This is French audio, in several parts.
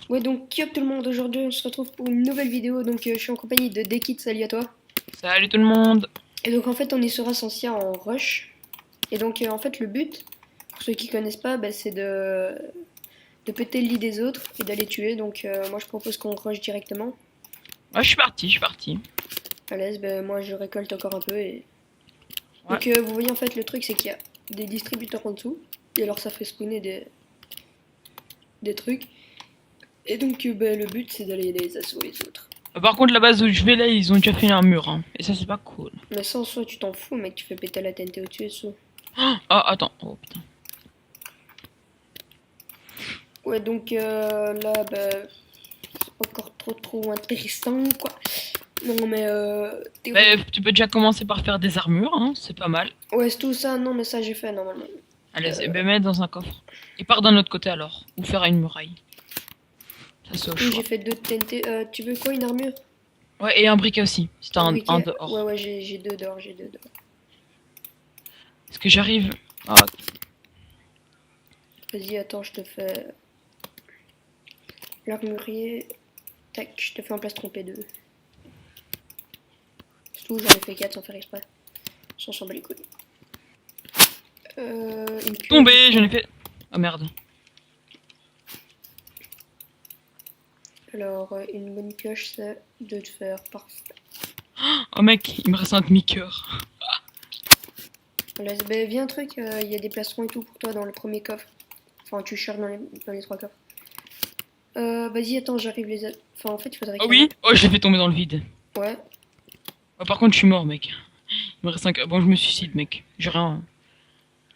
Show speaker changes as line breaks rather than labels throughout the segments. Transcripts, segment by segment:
Ouais, donc, qui up tout le monde? Aujourd'hui, on se retrouve pour une nouvelle vidéo. Donc, je suis en compagnie de Dekit, salut à toi.
Salut tout le monde.
Et donc, en fait, on est sur Ascensia en rush. Et donc, en fait, le but, pour ceux qui connaissent pas, bah, c'est de péter le lit des autres et d'aller tuer. Donc, moi, je propose qu'on rush directement.
Ouais, je suis parti.
À l'aise, bah, moi, je récolte encore un peu. Et...
Ouais.
Donc, vous voyez, en fait, le truc, c'est qu'il y a des distributeurs en dessous. Et alors, ça fait spawner des trucs. Et donc, bah, le but, c'est d'aller les assauter les autres.
Par contre, la base où je vais là, ils ont déjà fait un mur, hein. Et ça, c'est pas cool.
Mais ça, en soi, tu t'en fous, mec, tu fais péter la TNT au-dessus et tout.
Ah, attends. Oh putain.
Ouais, donc là, bah, encore trop intéressant, quoi. Non, mais
Bah, tu peux déjà commencer par faire des armures, hein. C'est pas mal.
ouais, c'est tout ça. Non, mais ça, j'ai fait normalement.
Allez,
Euh,
bah, mets dans un coffre. Et pars d'un autre côté alors. Ou faire une muraille. Ça, c'est au
oui, j'ai
choix.
fait deux TNT. Tu veux quoi, une armure?
Ouais, et un briquet aussi. Si t'as
Un
un
briquet? Ouais,
dehors.
ouais, j'ai deux d'or, j'ai deux d'or.
Est-ce que j'arrive? Ah,
Vas-y, attends, je te fais l'armurier. Tac, je te fais un plastron P2. C'est tout, j'en ai fait 4 sans faire exprès. Sans s'en bat les couilles. Une pioche.
tombé, j'en ai fait. Oh merde.
Alors, une bonne pioche, c'est de te faire parfait.
Oh mec, il me reste un demi-cœur.
Voilà, bah, viens un truc, il y a des plastrons et tout pour toi dans le premier coffre. Enfin, tu cherches dans les trois coffres. Vas-y, attends, j'arrive les... Enfin, en fait, il faudrait
Oh
qu'il y en
oui? Oh, je l'ai fait tomber dans le vide.
ait... Ouais.
Oh, par contre, je suis mort, mec. Il me reste un cœur. Bon, je me suicide, mec. J'ai rien.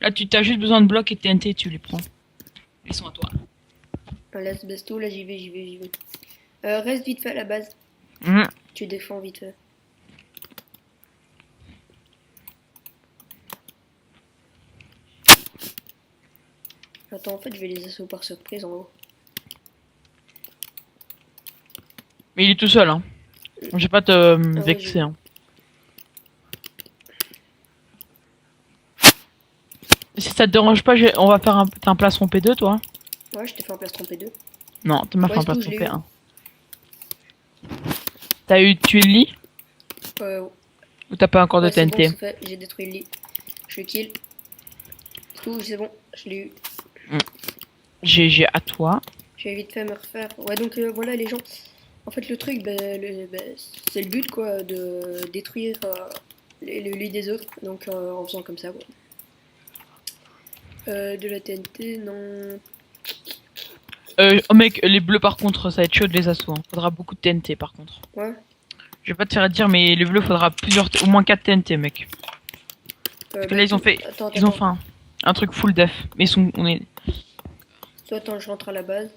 Là, tu t'as juste besoin de blocs et TNT, tu les prends. Ils sont à toi.
Là, c'est baisse tout, là, j'y vais. Reste vite fait à la base.
Mhm.
Tu défends vite fait. Attends, en fait, je vais les assauts par surprise en haut.
Mais il est tout seul, hein. Je vais pas te
Ah ouais, j'ai
vexer,
vu.
hein. Si ça te dérange pas, on va faire t'as un plastron P2, toi?
Ouais, je t'ai fait un plastron P2.
Non, tu m'as
Ouais,
fait un
c'est tout, je
plastron
l'ai eu.
P1. T'as eu tué le lit?
Euh,
Ou t'as pas encore de
ouais, c'est bon,
TNT?
c'est fait. J'ai détruit le lit. Je le kill. C'est tout, c'est bon. Je l'ai eu.
Mm. GG à toi.
Je vais vite fait me refaire. Ouais, donc voilà, les gens. En fait, le truc, c'est le but, quoi, de détruire le lit des autres. Donc, en faisant comme ça, quoi. De la TNT, non.
Oh mec, les bleus par contre, ça va être chaud de les assauts, hein. Faudra beaucoup de TNT par contre.
Ouais.
Je vais pas te faire dire, mais les bleus faudra au moins 4 TNT, mec. Parce que là, ils ont
Tout.
fait,
Attends,
ils ont
attends.
fait un truc full def. Mais on est.
Toi, attends, je rentre à la base.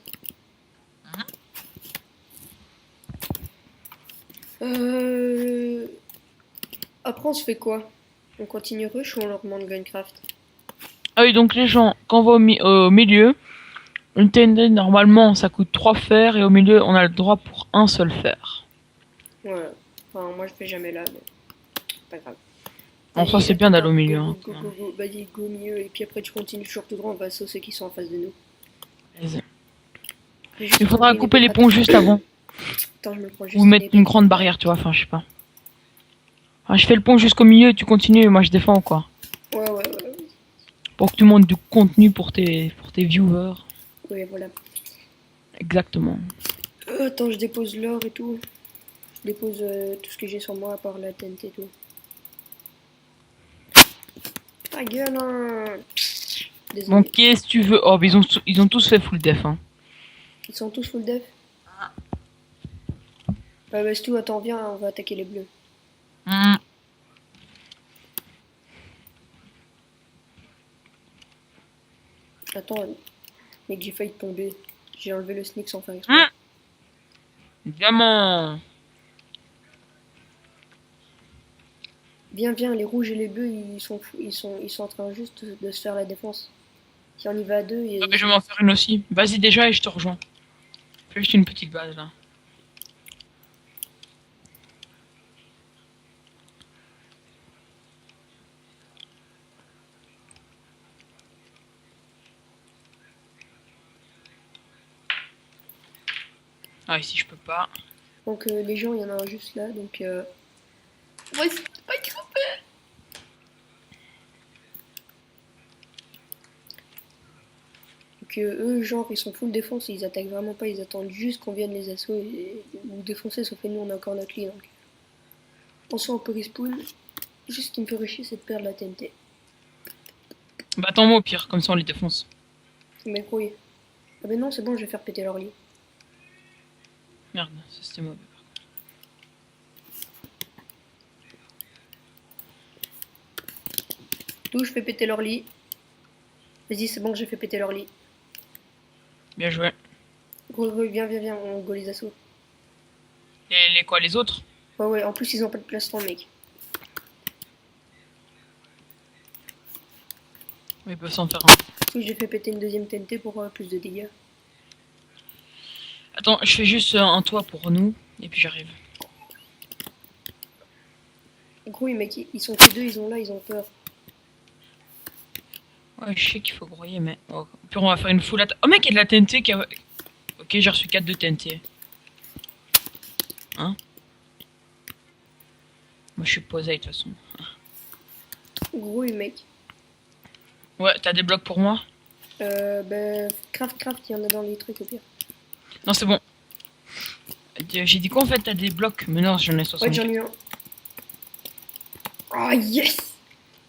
Euh... Après, on se fait quoi? On continue rush ou on leur demande Gunecraft?
Ah oui, donc les gens, quand on va au milieu, une TNT, normalement, ça coûte 3 fers, et au milieu, on a le droit pour un seul fer.
Ouais. Enfin, moi, je fais jamais là, mais pas grave.
En soi,
Vas-y,
c'est bien d'aller
attends,
au milieu,
go,
hein,
go,
quand
go,
même.
go, go. Vas-y, go au milieu. Et puis après, tu continues toujours tout droit, on va saucer ceux qui sont en face de nous.
Vas-y.
J'ai juste
Il faudra
compris
couper les ponts juste avant.
Attends, je me prends
Ou
juste une
mettre
épée
une
qui fait
grande
mal.
barrière, tu vois, enfin, je sais pas. Enfin, je fais le pont jusqu'au milieu, tu continues, et moi je défends, quoi.
Ouais.
Pour que tu montes du contenu pour tes viewers.
Ouais, voilà.
Exactement.
Attends, je dépose l'or et tout. Je dépose tout ce que j'ai sur moi à part la TNT et tout. Ta gueule, hein.
Bon,
Désolé.
qu'est-ce que tu veux? Oh, mais ils ont tous fait full def, hein.
Ils sont tous full def. Bah, c'est tout, attends, viens, on va attaquer les bleus.
Hmm.
Attends, mec, j'ai failli tomber. J'ai enlevé le sneak sans faire exprès.
Hmm. Diamant.
Viens, les rouges et les bleus, ils sont en train juste de se faire la défense. Si on y va à deux,
Ouais, mais je vais m'en faire une aussi. Vas-y déjà et je te rejoins. Fais juste une petite base là. Ah, ici, je peux pas.
Donc les gens, il y en a un juste là, donc... Ouais, c'est pas grave. Donc eux, genre, ils sont full défense, ils attaquent vraiment pas, ils attendent juste qu'on vienne les assos et nous défoncer, sauf que nous, on a encore notre lit, donc... En soi, on peut respawn. Juste ce qui me ferait chier, c'est de perdre la TNT.
Bah, attends-moi au pire, comme ça, on les défonce.
Mais oui. Ah ben non, c'est bon, je vais faire péter leur lit.
Merde, ça c'était mauvais.
D'où je fais péter leur lit. Vas-y, c'est bon, j'ai fait péter leur lit.
Bien joué.
Gros, viens, viens, viens, on go les assos.
Et les quoi, les autres?
Ouais, ouais, en plus, ils ont pas de plastron, mec.
Ils peuvent s'en faire un.
Oui, j'ai fait péter une deuxième TNT pour plus de dégâts.
Attends, je fais juste un toit pour nous, et puis j'arrive.
Gros, les mecs, ils sont que deux, ils ont là, ils ont peur.
Ouais, je sais qu'il faut broyer, mais... Oh. Puis on va faire une full attaque. Oh mec, il y a de la TNT qui a... Ok, j'ai reçu 4 de TNT. Hein? Moi, je suis posé de toute façon.
Gros, les mecs.
Ouais, t'as des blocs pour moi?
Ben, craft, il y en a dans les trucs au pire.
Non, c'est bon. J'ai dit quoi en fait? T'as des blocs? Mais non, j'en ai
Ouais,
60.
j'en ai eu un. Ah, yes!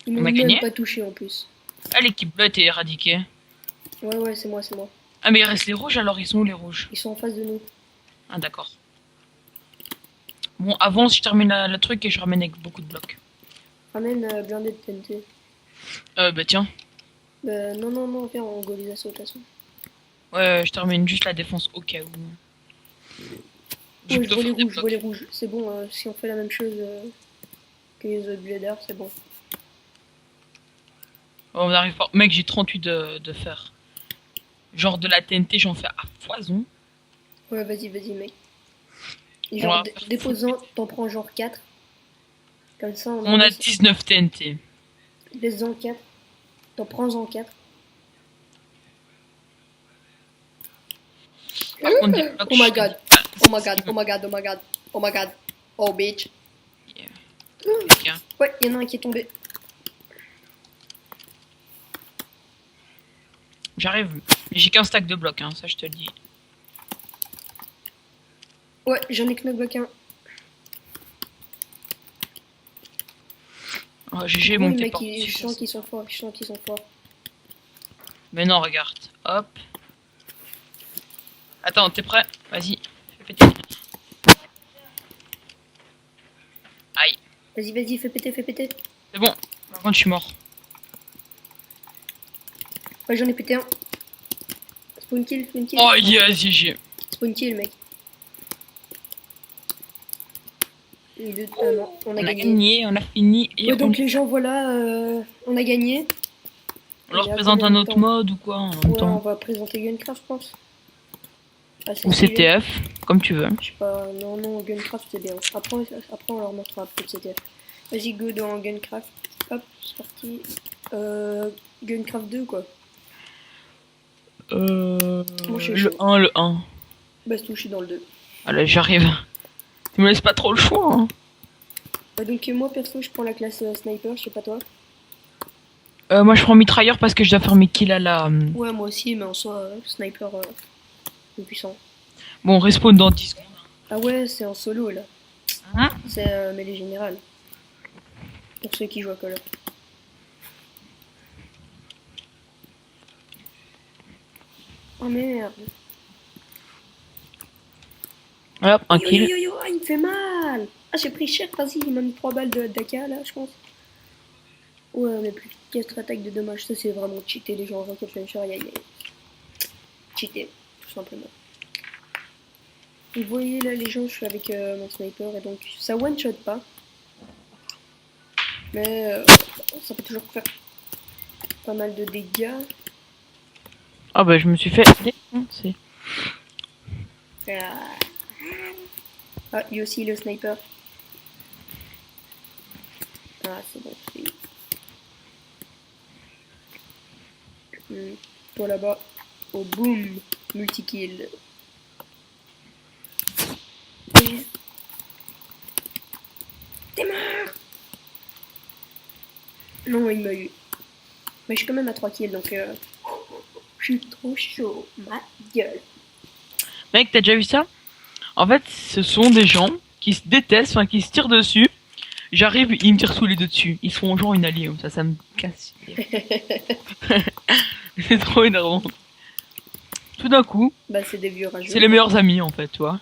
Ils m'ont
On a
même
gagné?
pas touché en plus.
Ah, l'équipe bleue était éradiquée.
Ouais, ouais, c'est moi, c'est moi.
Ah, mais il reste les rouges, alors ils sont où les rouges?
Ils sont en face de nous.
Ah, d'accord. Bon, avance, je termine le truc et je ramène avec beaucoup de blocs.
Ramène blindé de TNT.
Bah tiens.
Non, non, non, viens, on go les assauts de toute façon.
Ouais, je termine juste la défense au cas où.
Ouais, je
plutôt
vois les
faire des
rouges, je vois
blocs.
les rouges. C'est bon, si on fait la même chose que les autres bladers, c'est bon.
Oh, on arrive pas. Mec, j'ai 38 de fer. Genre de la TNT, j'en fais à foison.
Ouais, vas-y, vas-y, mec. Et
On
genre,
va faire full
dépose-en,
péter.
t'en prends genre 4. Comme ça, on en
On a
laisse,
19 TNT.
laisse-en 4. T'en prends-en 4.
Par contre, des blocs,
Oh my
je t'ai dit.
god. Oh my god, oh my god, oh my god. Oh my god. Oh bitch.
Yeah. Ok.
Ouais, il y en a un qui est tombé.
J'arrive. Mais j'ai qu'un stack de blocs, hein, ça je te le dis.
Ouais, j'en ai knockback un.
Oh, GG,
Oui,
monté
mec,
par
je sens qu'ils sont forts, je sens qu'ils sont forts.
Mais non, regarde. Hop. Attends, t'es prêt? Vas-y. Fais péter. Aïe.
Vas-y, vas-y, fais péter, fais péter.
C'est bon. Par contre, je suis mort.
Ouais, j'en ai pété un. Spawn kill, spawn kill.
Oh, yes, GG.
Spawn kill, mec. Et deux, non, on a gagné.
On a fini. Et
Ouais, donc
on...
les gens, voilà, on a gagné.
on leur
Il y a
présente
combien
un
de
autre
temps
mode ou quoi en même
Ouais, on
temps.
va présenter Guncraft, je pense. Ah, c'est
Ou
stylé.
CTF, comme tu veux.
Je sais pas, non, non, Guncraft c'est bien. Après on leur montrera peut-être CTF. Vas-y, go dans Guncraft. Hop, c'est parti. Guncraft 2 quoi. Moi je suis
Le
chaud.
1, le 1.
Bastou, je suis dans le 2.
Allez, j'arrive. Tu me laisses pas trop le choix, hein.
Ouais, donc moi perso, je prends la classe sniper, je sais pas toi.
Moi, je prends mitrailleur parce que je dois faire mes kills à la...
Ouais, moi aussi, mais en soi, sniper plus puissant.
Bon, respawn dans 10 secondes.
Ah ouais, c'est en solo là.
Hein?
C'est mêlée générale. Pour ceux qui jouent à Call of. Oh merde.
Hop, un
Yo yo
kill.
yo yo, il me fait mal. Ah, j'ai pris cher, vas-y, il m'a mis 3 balles d'AK là, je pense. Ouais, on a plus 4 attaques de dommages. Ça, c'est vraiment cheaté, les gens en rocket launcher. Aïe aïe aïe. Cheaté, tout simplement. Vous voyez là, les gens, je suis avec mon sniper et donc ça one shot pas. Mais ça peut toujours faire pas mal de dégâts.
Ah bah, je me suis fait défoncer.
Ah, ah, il y a aussi le sniper. Ah, c'est bon, c'est lui. Toi là-bas. Oh boum, multi-kill. Yes. T'es mort. Non, il m'a eu. Mais je suis quand même à 3 kills, donc je suis trop chaud. Ma gueule.
Mec, t'as déjà vu ça? En fait, ce sont des gens qui se détestent, enfin qui se tirent dessus. J'arrive, ils me tirent tous les deux dessus. Ils sont genre une alliée, ça me casse. C'est trop énervant. Tout d'un coup,
Bah, c'est des vieux rageux.
c'est les meilleurs amis en fait, tu vois.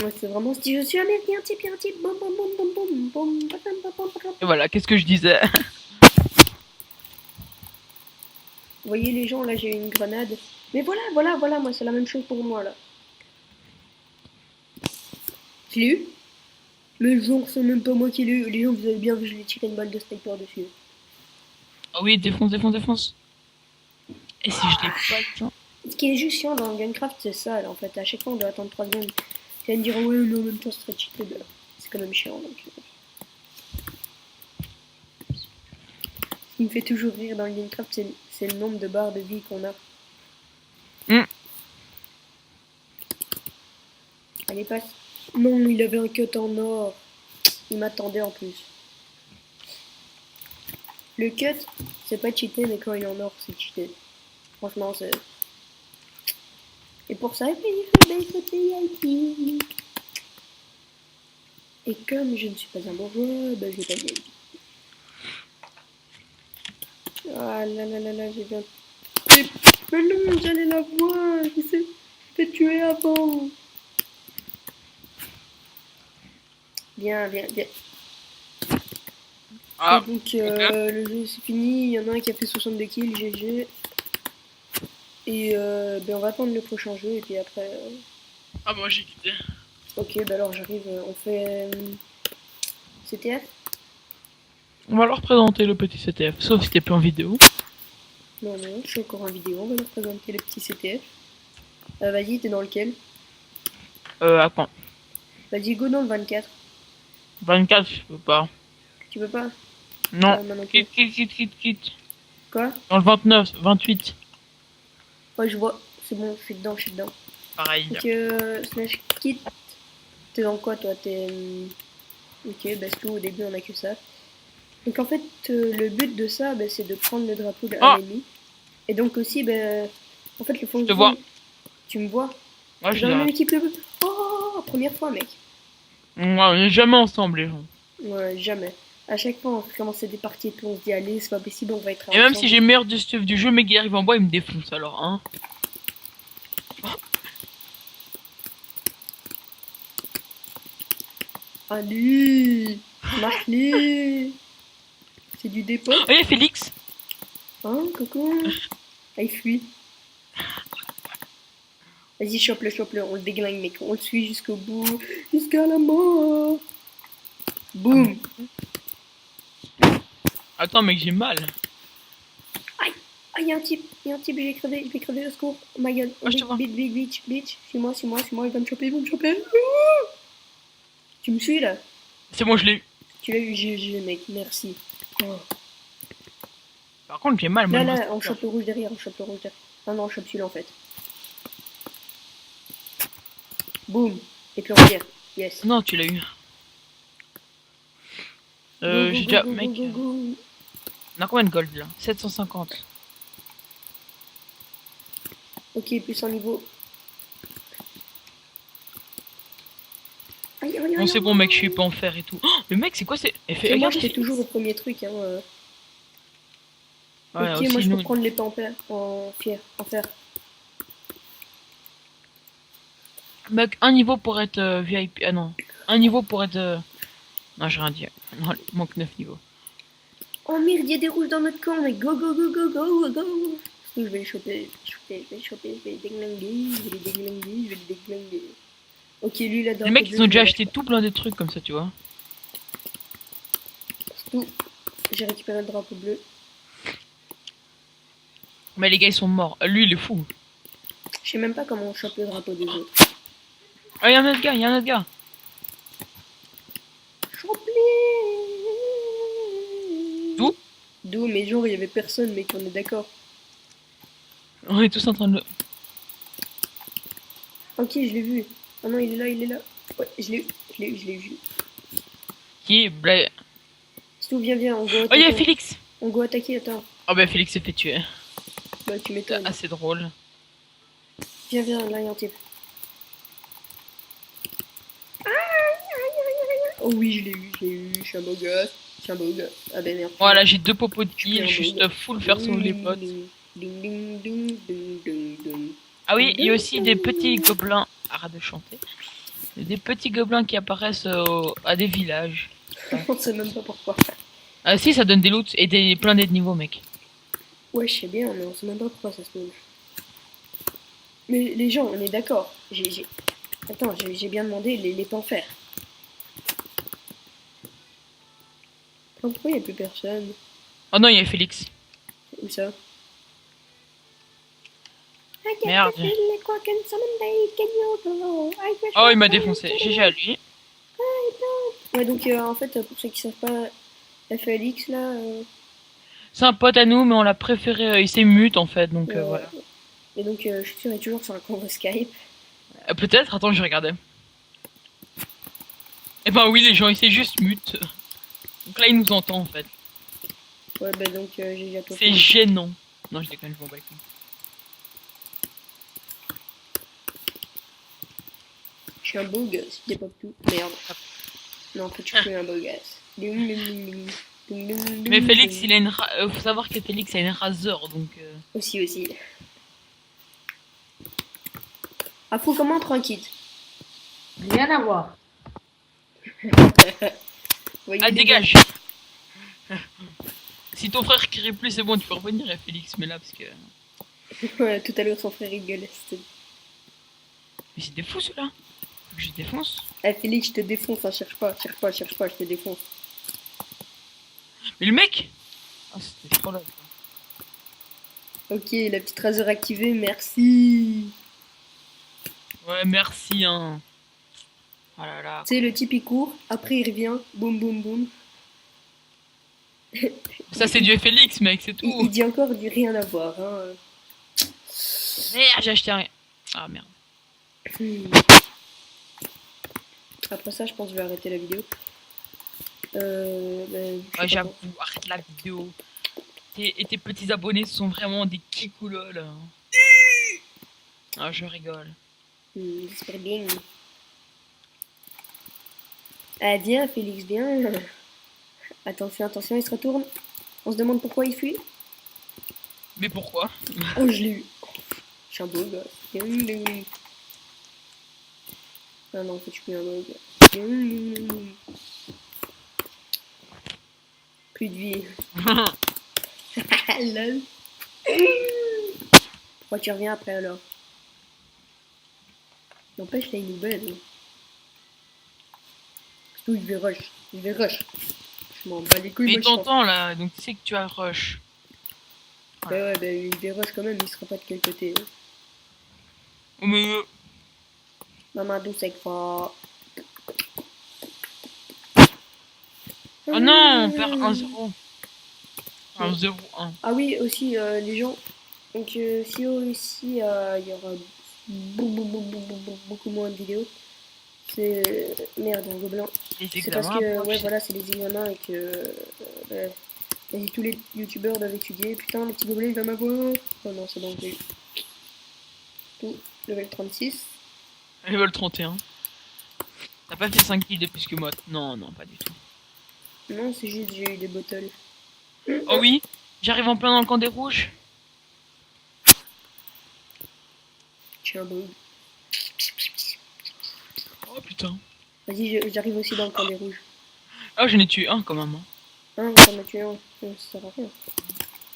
Ouais, c'est vraiment si je suis un mec, un type, boum boum boum boum boum boum, badam, badam, badam.
Et voilà, qu'est-ce que je disais?
Vous voyez les gens, là, j'ai une grenade. Mais voilà, moi, c'est la même chose pour moi, là. Je l'ai eu. Mais genre, c'est même pas moi qui l'ai eu. Les gens, vous avez bien vu, je l'ai tiré une balle de sniper dessus.
Ah oui, défonce, défonce, défonce. Et si je l'ai pas, tiens.
Ce qui est juste chiant dans Gunecraft, c'est ça, là, en fait. À chaque fois, on doit attendre 3 secondes. Tu vas me dire, ouais, mais en même temps, c'est très cheaté. C'est quand même chiant, donc. Ce qui me fait toujours rire dans Gunecraft, c'est le nombre de barres de vie qu'on a. Allez, passe. Non, il avait un cut en or. Il m'attendait en plus. Le cut, c'est pas cheaté, mais quand il est en or, c'est cheaté. Franchement, c'est. Et pour ça, il faut payer. Et comme je ne suis pas un bourgeois, ben je vais pas gagner. Ah là là là là, j'ai bien. Mais non, j'allais la voir. Il s'est fait tuer avant. Bien, bien, bien.
Ah,
Et donc, le jeu c'est fini. Il y en a un qui a fait 62 kills, GG. Et ben on va attendre le prochain jeu. Et puis après.
ah moi j'ai quitté.
Ok, ben alors j'arrive. On fait. CTF.
On va leur présenter le petit CTF, sauf si t'es plus en vidéo.
Non, non, je suis encore en vidéo. On va leur présenter le petit CTF. Vas-y, t'es dans lequel?
Attends.
Vas-y, go dans le 24.
24, je peux pas.
Tu peux pas?
Non.
Ah, moi non plus.
Quitte.
Quoi?
Dans le 29, 28.
Ouais, je vois. C'est bon, je suis dedans.
Pareil.
Donc, slash kit. T'es dans quoi, toi? T'es. Ok, bah c'est tout. Au début, on a que ça. Donc, en fait, le but de ça, bah, c'est de prendre le drapeau de
Oh
l'ennemi. Et donc, aussi, bah, en fait, le fond.
Je te vois.
Tu me vois?
Ouais,
T'es
je
dans la même
dirais.
équipe le. Oh, première fois, mec.
Ouais, on est jamais ensemble, les gens.
Ouais, jamais. À chaque fois, on commence des parties et tout, on se dit, allez, c'est pas possible, on va être
Et même
ensemble.
si j'ai le meilleur du stuff du jeu, mes gars arrivent en bois, ils me défoncent alors, hein.
Allez, marque-les. C'est du dépôt.
Oh, y'a Félix.
Hein, coucou. Ah, il fuit. Vas-y, chope-le, on le déglingue, mec. On le suit jusqu'au bout, jusqu'à la mort. Boum.
Attends, mec, j'ai mal.
Ah, y'a un type, je vais crever, au secours. Oh my god.
Ah, je te vois.
Bitch. Suis-moi, il va me choper, Ouh. Tu me suis là?
C'est bon, je l'ai eu.
Tu l'as eu, GG, mec, merci. Oh.
Par contre, j'ai mal, moi.
Là, on chope le rouge derrière, Ah non, on chope celui-là en fait. Boum. Et puis on tire. Yes.
Non, tu l'as eu.
Go,
J'ai
go,
déjà.
go,
Mec.
go, go.
On a combien de gold là? 750.
Ok, plus un niveau. Aïe,
Bon, c'est bon, mec, je suis pas en fer et tout. Oh, mais mec, c'est quoi c'est.
Et moi, j'étais toujours au premier truc. Hein.
Ouais,
Ok,
aussi,
moi, je
nous...
peux prendre les pas en fer.
Mec, un niveau pour être VIP. Ah non. Un niveau pour être. Non, j'ai rien dit. Non, il manque 9 niveaux.
Oh merde, il y a des rouges dans notre camp, mec. Go. Je vais les choper, je vais les déglinguer. Ok, lui, là, dans
Les mecs, ils ont déjà acheté tout plein de trucs comme ça, tu vois.
Tout. J'ai récupéré le drapeau bleu.
Mais les gars, ils sont morts. Lui, il est fou.
Je sais même pas comment on chope le drapeau des autres.
Ah, y'a un autre gars, D'où?
D'où, mais genre, il y avait personne, mec, on est d'accord.
On est tous en train de...
Ok, je l'ai vu. Oh non, il est là. Ouais, je l'ai eu, je l'ai eu, je l'ai eu. je l'ai eu.
Qui est blague.
Stu, viens, viens, on go
Oh, il y a
attaquer.
Félix.
On go attaquer, attends.
Oh, bah, Félix s'est fait tuer.
Bah, tu
C'est
m'étonnes.
assez drôle.
Viens, viens, là, il y a un type. Oh oui, je l'ai eu, je l'ai eu. Je suis un beau gosse. Je suis un beau gosse. Ah ben merde.
Voilà, j'ai 2 popos de
Je suis
heal,
un
je suis
beau gosse.
stuff full faire sauver les potes.
Ding, ding, ding, ding, ding, ding.
Ah oui, il y a aussi des petits gobelins. Arrête de chanter. Il y a des petits gobelins qui apparaissent à des villages.
On sait même pas pourquoi.
Ah si, ça donne des loots et des plein d'aides niveau, mec.
Ouais, je sais bien, mais on sait même pas pourquoi ça se passe. Mais les gens, on est d'accord. Attends, j'ai bien demandé les pamphlets. Pourquoi il n'y a plus personne?
Oh non, il y a Félix.
Où ça?
Merde. Oh, il m'a défoncé. GG à lui.
Ouais, donc en fait, pour ceux qui savent pas, FLX là,
C'est un pote à nous, mais on l'a préféré. Il s'est mute en fait, donc voilà.
et donc je suis sûr, il est toujours sur un compte Skype.
Peut-être, attends, je regardais. Eh ben oui, les gens, il s'est juste mute. Donc là, il nous entend en fait.
Ouais, bah donc j'ai déjà tout
C'est
fait.
gênant. Non, je déconne, je m'en bats les couilles.
Je suis un beau gosse, il pas plus. Merde. Non, en fait, je suis plus un beau gosse.
Mais Félix, il a une. Faut savoir que Félix a une raseur, donc.
Aussi, aussi. Ah, faut comment prendre un kit?
Rien à voir.
Voyez
Ah,
les
dégage. Si ton frère crie plus, c'est bon, tu peux revenir à Félix, mais là, parce que.
gars. Ouais, tout à l'heure, son frère rigolait.
Mais c'est des fous ceux-là. Faut que je défonce.
Eh, Félix, je te défonce, hein, cherche pas, cherche pas, cherche pas, je te défonce.
Mais le mec. Ah, c'était trop là.
Ok, la petite raser activée, merci.
Ouais, merci, hein. Oh là là.
Tu sais, le type il court, après il revient, boum boum boum.
Ça, c'est du Félix, mec, c'est
Il
tout.
dit encore du rien à voir. Hein.
Merde, j'ai acheté un. Ah merde.
Après ça, je pense que je vais arrêter la vidéo. Ben, je sais
Ouais,
pas
j'avoue,
quand.
arrête la vidéo. Et tes petits abonnés sont vraiment des kikoulols. Ah, je rigole.
J'espère bien. Ah, viens, Félix, viens. Attention, attention, il se retourne. On se demande pourquoi il fuit.
Mais pourquoi?
Oh, je l'ai eu. Je suis un beau gosse. Ding, ding. Ah non, en fait, je suis plus un beau gosse. Ding, ding. Plus de vie. Lol. Pourquoi tu reviens après alors? N'empêche, là, il nous baise. Surtout, il vais rush. Il vais rush. Je m'en bats les couilles.
Mais
moi,
il
je pense.
t'entend là, donc tu sais que tu as rush.
Bah ouais, bah il va rush quand même, il sera pas de quel côté.
Oh, mais.
Maman douce avec quoi.
Oh non, on perd 1-0. 1-0-1.
Ah oui, aussi, les gens. Donc, si aussi il y aura beaucoup moins de vidéos, c'est. Merde, un gobelin.
Les
C'est parce
examens
que,
approchent.
ouais, voilà, c'est les examens et que. Tous les youtubeurs doivent étudier. Putain, le petit gobelin il va m'avoir. Oh non, c'est bon, j'ai eu. Tout, level 36.
Level 31. T'as pas fait 5 kills de plus que moi? Non, non, pas du tout.
Non, c'est juste j'ai eu des bottles.
Oh oui, j'arrive en plein dans le camp des rouges.
Tiens, bon.
Oh putain.
Vas-y, j'arrive aussi dans le camp des rouges.
Ah, j'en ai tué un quand même.
Hein, t'en as tué un. Ça sert à rien.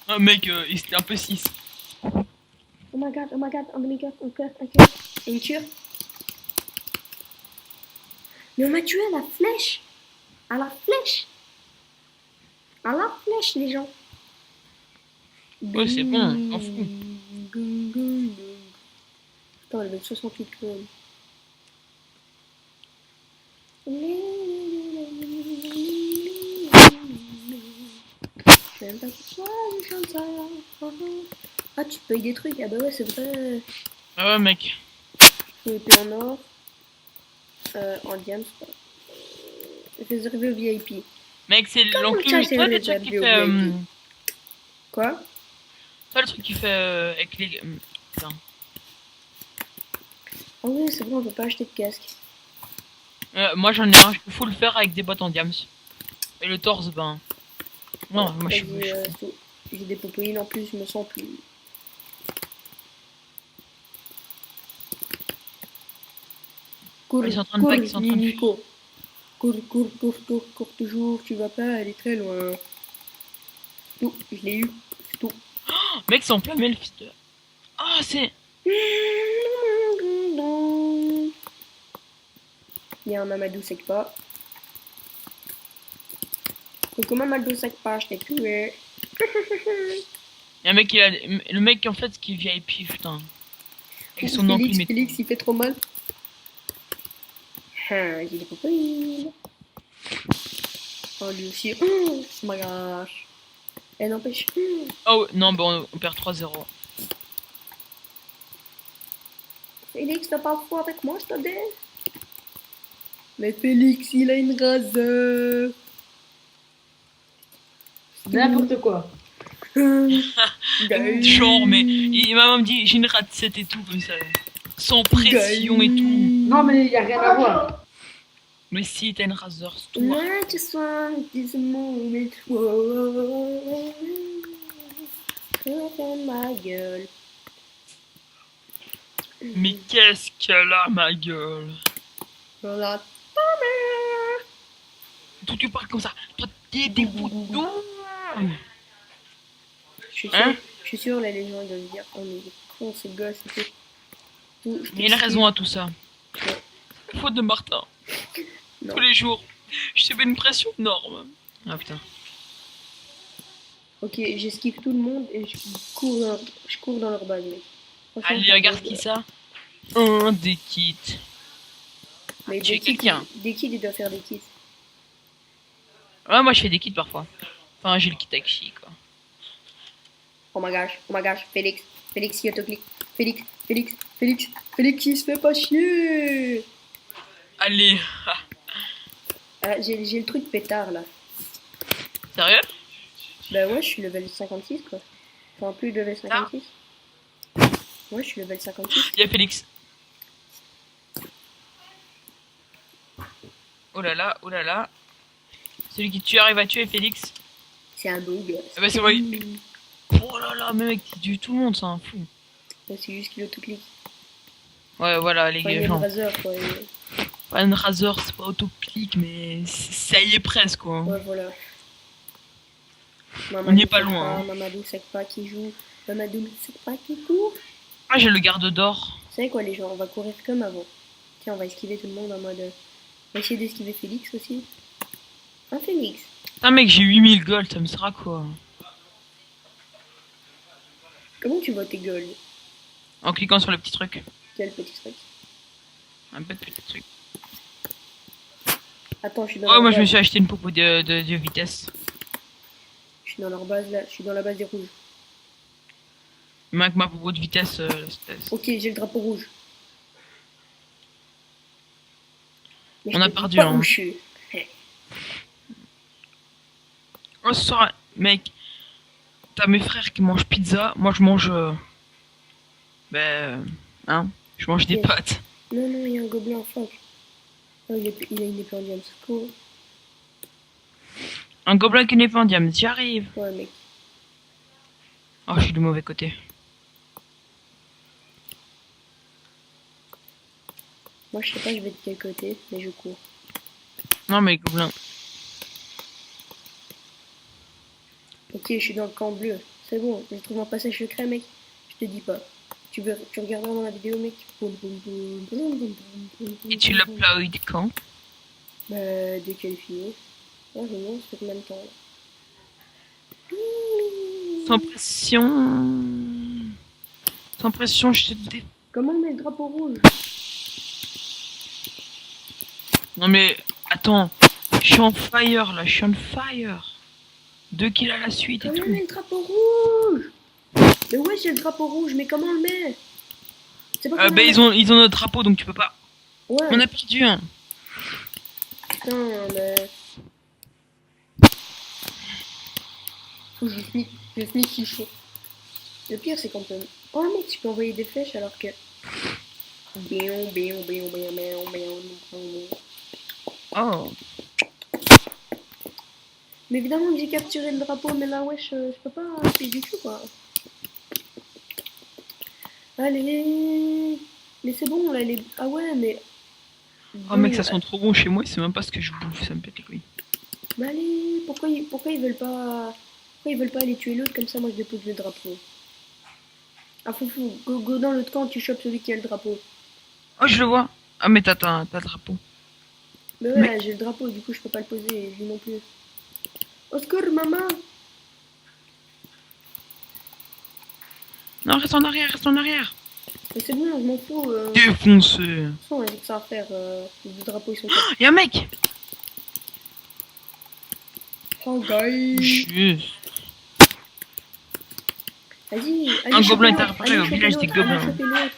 Ah, mec, il était un peu 6.
Oh my god, oh my god, oh my god, oh my god, ok. Il me tue. Mais on m'a tué à la flèche. À la flèche. À la flèche, les gens.
Ouais, c'est bon, on s'en fout.
Attends, elle avait 68 quand même. Je sais même pas pourquoi je chante ça. Ah, tu te payes des trucs. Ah bah ouais, c'est vrai.
Ah ouais, mec.
Faut épée en or. en diams. Réservé au VIP.
Mec, c'est
Comment ça,
l'enclume.
c'est
Toi, le truc
réservé
qui
au
fait.
VIP? Quoi?
Toi, le truc qui fait avec les. Putain.
Ah oui, c'est bon, on peut pas acheter de casque.
Moi, j'en ai un. Il faut le faire avec des boîtes en diams. Et le torse, ben. Non, moi, je suis.
Vas-y, c'est tout. J'ai des popoïnes en plus, je me sens plus. Cours,
Ils sont en train de
cours,
pack, ils sont en train de
Nico. Cours toujours, tu vas pas aller très loin. Tout, je l'ai eu, c'est tout.
Mec, c'est en plein mais le fils de. Ah, c'est.
Il y a un Mamadou Sekpa. Donc comment Mamadou Sekpa, je t'ai tué.
Il y a un mec qui a. Le mec, en fait, qui est VIP, putain. Avec son enclume et tout.
Félix, il fait trop mal. Ah, j'ai des popoïnes. Oh, lui aussi. C'est ma gâche. Elle n'empêche.
Oh, non, bon, on perd 3-0.
Félix, t'as pas froid avec moi, je te dis. Mais Félix, il a une raser.
N'importe quoi.
Genre, mais. Ma maman me dit, j'ai une rate 7 et tout, comme ça. Sans pression et tout.
Non, mais il n'y a rien à voir.
Mais si, t'as une raser, c'est tout.
I just want this moment. Whoa. Dans ma gueule.
Mais qu'est-ce qu'elle a, ma gueule?
Voilà.
Tout tu parles comme ça. Toi, t'es des boutons.
Je suis sûr, là, les gens ils doivent dire, oh mais il est con ce gosse et tout.
Mais il a raison à tout ça. Faute de Martin.
Non.
Tous les jours. Je subis une pression énorme. Ah putain.
Ok, j'esquive tout le monde et je cours dans leur base, mec. Franchement,
Allez, regarde qui ça. Un des kits.
Mais
Tu es quelqu'un.
Des kits, il doit faire des kits.
Ouais, moi je fais des kits parfois. Enfin, j'ai le kit Akshi, quoi.
Oh my gosh, Félix, il autoclique. Félix, il se fait pas chier.
Allez.
Ah, j'ai le truc pétard là.
Sérieux?
Bah ouais, je suis level 56 quoi. Enfin, plus de level 56. Ouais, je suis level 56.
Il y a Félix. Oh là là, oh là là. Celui qui tue arrive à tuer Félix.
C'est un bug.
Ah bah c'est moi. Oh là là, mec, il tue tout le monde, c'est un fou.
Ouais, c'est juste qu'il autoclique.
Ouais, voilà, les
Enfin, il y a
gars,
une
genre.
raser quoi.
Pas une raser, c'est pas autoclique, mais ça y est presque, quoi.
Ouais, voilà.
On n'y est pas loin, hein.
Mamadou Sekpa qui joue. Mamadou Sekpa qui court.
Ah, j'ai le garde d'or.
Vous savez quoi, les gens, on va courir comme avant. Tiens, on va esquiver tout le monde en mode. On va essayer d'esquiver Félix aussi. Un Félix.
Ah, mec, j'ai 8000 gold, ça me sera quoi?
Comment tu vois tes gueules?
En cliquant sur le petit truc.
Quel petit truc?
Un petit truc.
Attends, je suis dans
Ouais,
leur
moi je me
base.
suis acheté une popo de vitesse.
Je suis dans leur base là, je suis dans la base des rouges.
Même avec ma popo de vitesse,
Ok, j'ai le drapeau rouge. Mais
On
je
a
te dis
perdu,
pas
hein.
où je suis.
Oh, ce soir, mec, t'as mes frères qui mangent pizza, moi je mange. Hein, je mange des
Ok.
pâtes.
Non, non, il y a un gobelin en fuck. Oh, il a une épée en diamant, c'est cool.
Un gobelin qui n'est pas en diamant, j'y arrive.
Ouais, mec.
Oh, je suis du mauvais côté.
Moi, je sais pas, je vais de quel côté, mais je cours.
Non, mais gobelin.
Ok, je suis dans le camp bleu. C'est bon, j'ai trouvé un passage secret, mec. Je te dis pas. Tu regarderas dans la vidéo, mec. Boum, boum, boum, boum, boum, boum, boum,
Et tu
boum, boum.
l'upload quand?
Bah, dès qu'elle finit. Ah, je me ça fait combien de temps là?
Sans pression. Sans pression, je te dis.
Comment on met le drapeau rouge?
Non, mais attends, je suis en fire là, je suis on fire. 2 kills à la suite et
Comment on
tout.
met le drapeau rouge? Mais ouais, j'ai le drapeau rouge, mais comment on le met? C'est pas comment
Bah,
on le
ils ont notre drapeau donc tu peux pas.
met. Ouais.
On a perdu un.
Putain, mais... Faut que je sniff si chaud. Le pire, c'est qu'on peut... Oh mec, tu peux envoyer des flèches alors que...
Oh.
Mais évidemment que j'ai capturé le drapeau, mais là, wesh, je peux pas payer du tout, quoi. Allez. Mais c'est bon, là, les... Ah ouais, mais...
Oh mec, ça sent trop bon chez moi, c'est même pas ce que je bouffe, ça me pète les couilles.
Mais allez, pourquoi ils veulent pas... Pourquoi ils veulent pas aller tuer l'autre, comme ça, moi, je dépose le drapeau. Ah, foufou, go dans l'autre camp, tu chopes celui qui a le drapeau.
Oh, je le vois. Ah, mais t'as le drapeau.
Mais ouais, j'ai le drapeau, du coup, je peux pas le poser, lui non plus. Au secours, maman.
Non, reste en arrière, reste en arrière.
Mais c'est bon, je m'en fous.
Défoncé.
De toute façon, j'ai que ça à faire. Les drapeaux, ils sont...
Y'a un mec.
Oh, guys.
Juste.
Vas-y, allez,
Un
choper
gobelin est
l'autre,
apparu
allez,
au
choper
village
l'autre,
des
allez,
gobelins.
choper l'autre.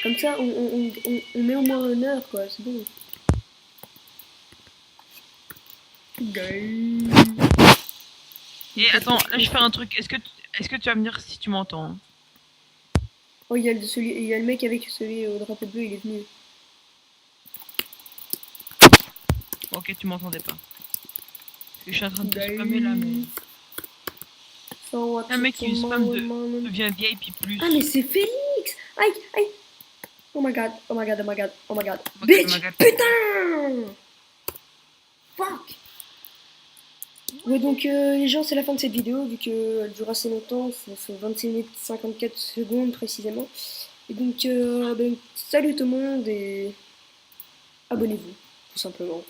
Comme ça, on met au moins honneur, quoi, c'est bon. Guys.
Et attends, là je vais faire un truc. Est-ce que tu vas me dire si tu m'entends hein?
Oh, il y a le mec avec celui au drapeau bleu, il est venu.
Ok, tu m'entendais pas. Parce que je suis en train de te spammer là, mais.
So
Un mec qui spam devient VIP plus.
Ah, mais c'est Félix! Aïe, aïe! Oh my god, oh my god, oh my god, oh my god.
Oh my god,
Bitch!
oh my god.
Putain! Fuck! Ouais, donc les gens, c'est la fin de cette vidéo, vu qu'elle dure assez longtemps, ça fait 26 minutes 54 secondes précisément. Et donc, salut tout le monde et abonnez-vous, tout simplement.